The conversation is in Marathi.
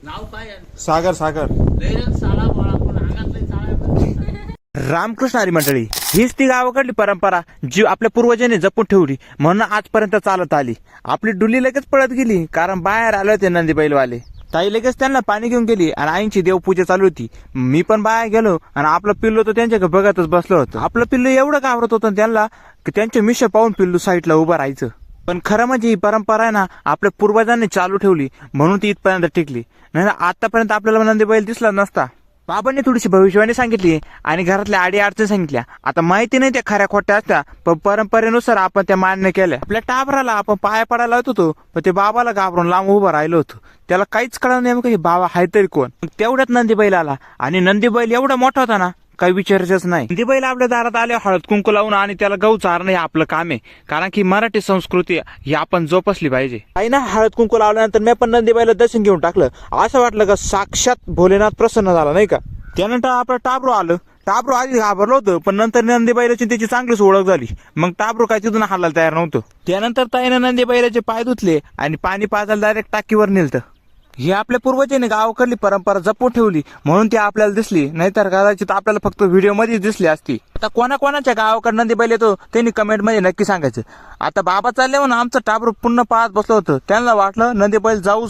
नाव काय सागर सागर साला बोळा पण अंगातले साळा. रामकृष्ण हरी मंडळी, हीच ती गावाकडली परंपरा जी आपल्या पूर्वजांनी जपून ठेवली म्हणून आजपर्यंत चालत आली. आपली डुली लगेच पळत गेली कारण बाहेर आले होते नंदी बैलवाले. ताई लगेच त्यांना पाणी घेऊन गेली आणि आईंची देवपूजा चालू होती. मी पण बाहेर गेलो आणि आपलं पिल्लू तर त्यांच्याकडे बघतच बसलो होतं. आपलं पिल्लू एवढं घाबरत होतं त्यांना की त्यांचे मिश्र पाहून पिल्लू साईडला उभं राहायचं. पण खरं म्हणजे ही परंपरा आहे ना आपल्या पूर्वजांनी चालू ठेवली म्हणून ती इथपर्यंत टिकली. नाही आतापर्यंत आपल्याला नंदी बैल दिसला नसता. बाबांनी थोडीशी भविष्यवाणी सांगितली आणि घरातल्या आडी अडचणी सांगितल्या. आता माहिती नाही त्या खऱ्या खोट्या असत्या पण परंपरेनुसार आपण त्या मान्य केल्या. आपल्या टाबराला आपण पाया पडायला होत होतो पण ते बाबाला घाबरून लांब उभं राहिलो होतो. त्याला काहीच कळलं नेमकं हे बाबा हाय तरी कोण. तेवढ्यात नंदी बैल आला आणि नंदी बैल एवढा मोठा होता ना काही विचारायचंच नाही. नंदी बैल आपल्या दारात आले हळद कुंकू लावून आणि त्याला गहू चारणं हे आपलं काम आहे. कारण की मराठी संस्कृती ही आपण जोपासली पाहिजे. आई ना हळद कुंकू लावल्यानंतर मी पण नंदी बैला दर्शन घेऊन टाकलं. असं वाटलं का साक्षात भोलेनाथ प्रसन्न झाला नाही का. त्यानंतर आपलं टाबरू आलं. टाबरू आधी घाबरलं होतं पण नंतर नंदी बैलाची त्याची चांगलीच ओळख झाली. मग टाबरू काय तिथून हालायला तयार नव्हतं. त्यानंतर ताईनं नंदी बैलाचे पाय धुतले आणि पाणी पाजायला डायरेक्ट टाकीवर नेलतं. ही आपल्या पूर्वजांनी गावाकडली परंपरा जपून ठेवली म्हणून ती आपल्याला दिसली, नाहीतर कदाचित आपल्याला फक्त व्हिडिओ मध्ये दिसली असती. आता कोणाकोणाच्या गावाकडे नंदी बैल येतो त्यांनी कमेंट मध्ये नक्की सांगायचं. आता बाबा चालले म्हणून आमचं टाबरू पुन्हा पाहत बसलं होतं. त्यांना वाटलं नंदी बैल जाऊ